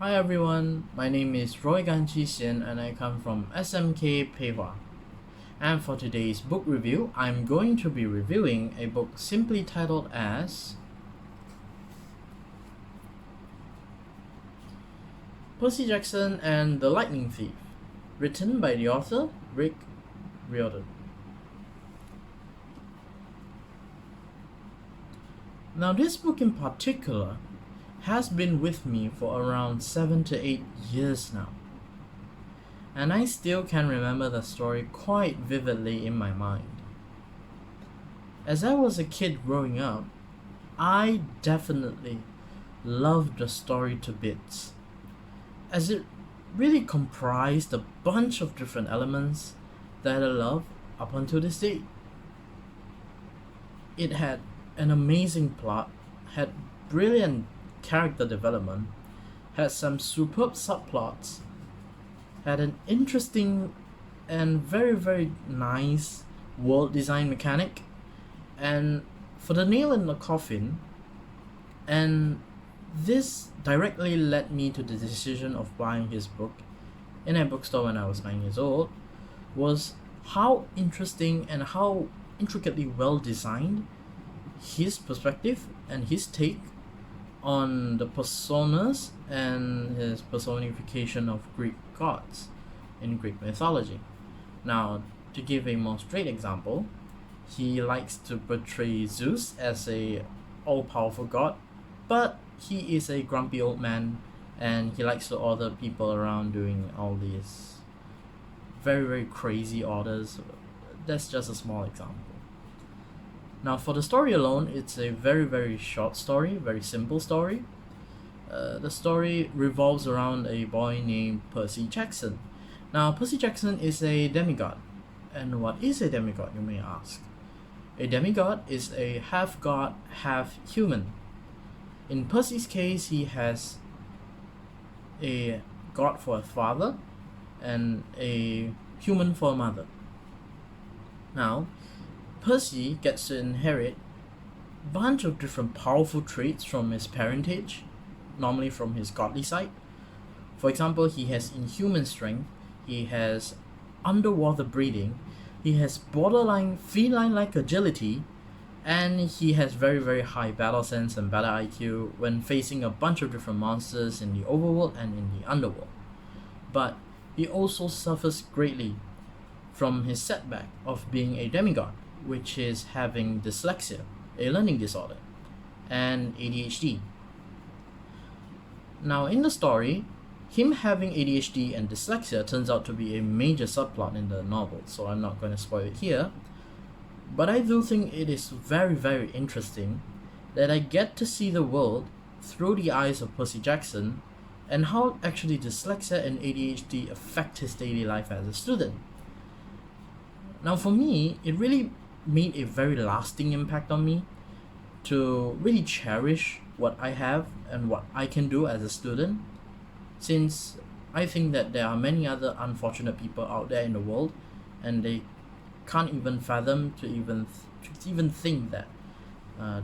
Hi everyone, my name is Roy Ganchi Xian and I come from SMK Peva. And for today's book review, I'm going to be reviewing a book simply titled as Percy Jackson and the Lightning Thief, written by the author Rick Riordan. Now this book in particular has been with me for around 7 to 8 years now. And I still can remember the story quite vividly in my mind. As I was a kid growing up, I definitely loved the story to bits, as it really comprised a bunch of different elements that I love up until this day. It had an amazing plot, had brilliant character development, had some superb subplots, had an interesting and very nice world design mechanic, and for the nail in the coffin, and this directly led me to the decision of buying his book in a bookstore when I was 9 years old, was how interesting and how intricately well designed his perspective and his take on the personas and his personification of Greek gods in Greek mythology. Now, to give a more straight example, he likes to portray Zeus as a all-powerful god, but he is a grumpy old man and he likes to order people around doing all these very crazy orders. That's just a small example. Now for the story alone, it's a very short story, very simple story. The story revolves around a boy named Percy Jackson. Now Percy Jackson is a demigod. And what is a demigod, you may ask? A demigod is a half god, half human. In Percy's case, he has a god for a father and a human for a mother. Now, Percy gets to inherit a bunch of different powerful traits from his parentage, normally from his godly side. For example, he has inhuman strength, he has underwater breathing, he has borderline feline-like agility, and he has very high battle sense and battle IQ when facing a bunch of different monsters in the overworld and in the underworld. But he also suffers greatly from his setback of being a demigod, which is having dyslexia, a learning disorder, and ADHD. Now in the story, him having ADHD and dyslexia turns out to be a major subplot in the novel, so I'm not going to spoil it here. But I do think it is very interesting that I get to see the world through the eyes of Percy Jackson and how actually dyslexia and ADHD affect his daily life as a student. Now for me, it really made a very lasting impact on me to really cherish what I have and what I can do as a student, since I think that there are many other unfortunate people out there in the world and they can't even fathom to even think that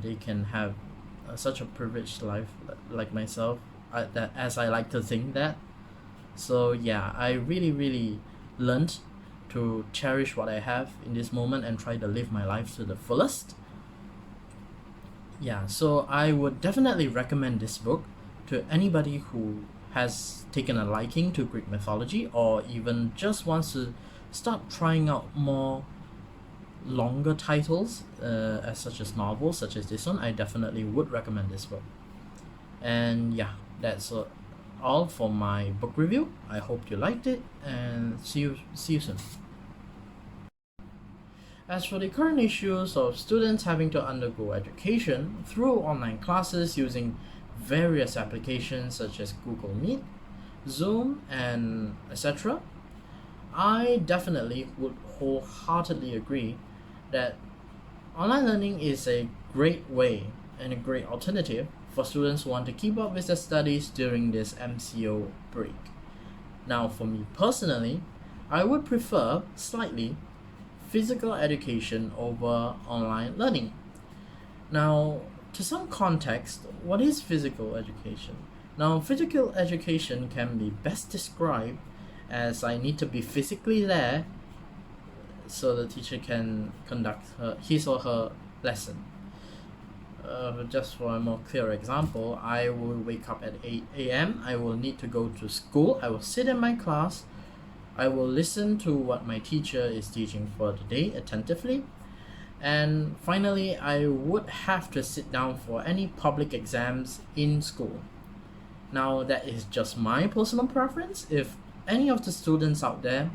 they can have such a privileged life like myself, that as I like to think that. So yeah, I really learned to cherish what I have in this moment and try to live my life to the fullest. Yeah, so I would definitely recommend this book to anybody who has taken a liking to Greek mythology or even just wants to start trying out more longer titles, as such as novels such as this one. I definitely would recommend this book. And yeah, that's all for my book review. I hope you liked it and see you soon. As for the current issues of students having to undergo education through online classes using various applications such as Google Meet, Zoom, and etc., I definitely would wholeheartedly agree that online learning is a great way and a great alternative for students who want to keep up with their studies during this MCO break. Now, for me personally, I would prefer slightly physical education over online learning. Now, to some context, what is physical education? Now, physical education can be best described as I need to be physically there so the teacher can conduct his or her lesson. Just for a more clear example, I will wake up at 8 a.m. I will need to go to school. I will sit in my class. I will listen to what my teacher is teaching for the day attentively. And finally, I would have to sit down for any public exams in school. Now, that is just my personal preference. If any of the students out there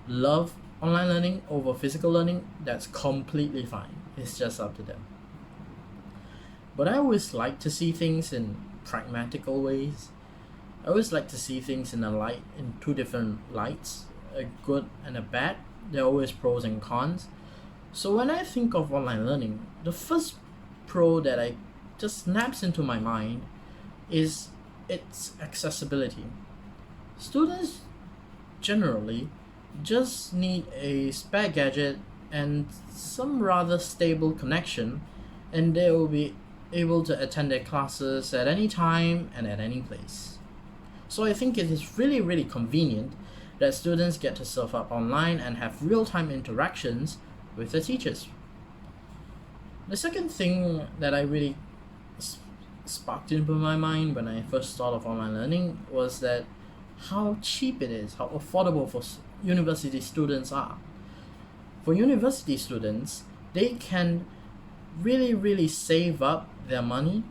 love online learning over physical learning, that's completely fine. It's just up to them. But I always like to see things in pragmatical ways. I always like to see things in two different lights, a good and a bad. There are always pros and cons. So when I think of online learning, the first pro that I just snaps into my mind is its accessibility. Students generally just need a spare gadget and some rather stable connection, and they will be able to attend their classes at any time and at any place. So I think it is really, really convenient that students get to surf up online and have real-time interactions with the teachers. The second thing that I really sparked into my mind when I first thought of online learning was that how cheap it is, how affordable for university students are. For university students, they can really save up their money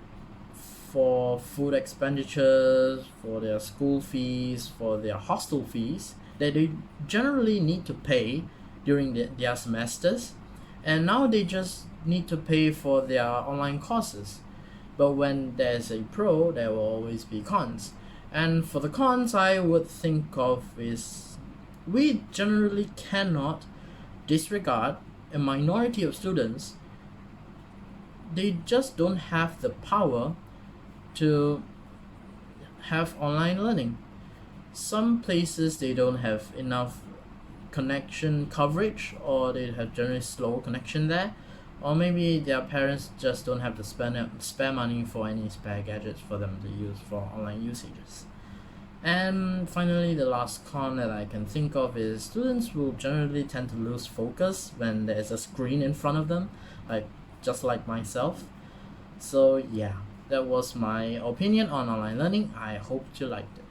for food expenditures, for their school fees, for their hostel fees that they generally need to pay during their semesters, and now they just need to pay for their online courses. But when there's a pro, there will always be cons. And for the cons, I would think of is we generally cannot disregard a minority of students. They just don't have the power to have online learning. Some places they don't have enough connection coverage, or they have generally slow connection there, or maybe their parents just don't have the spare money for any spare gadgets for them to use for online usages. And finally, the last con that I can think of is students will generally tend to lose focus when there's a screen in front of them, just like myself. So yeah, that was my opinion on online learning. I hope you liked it.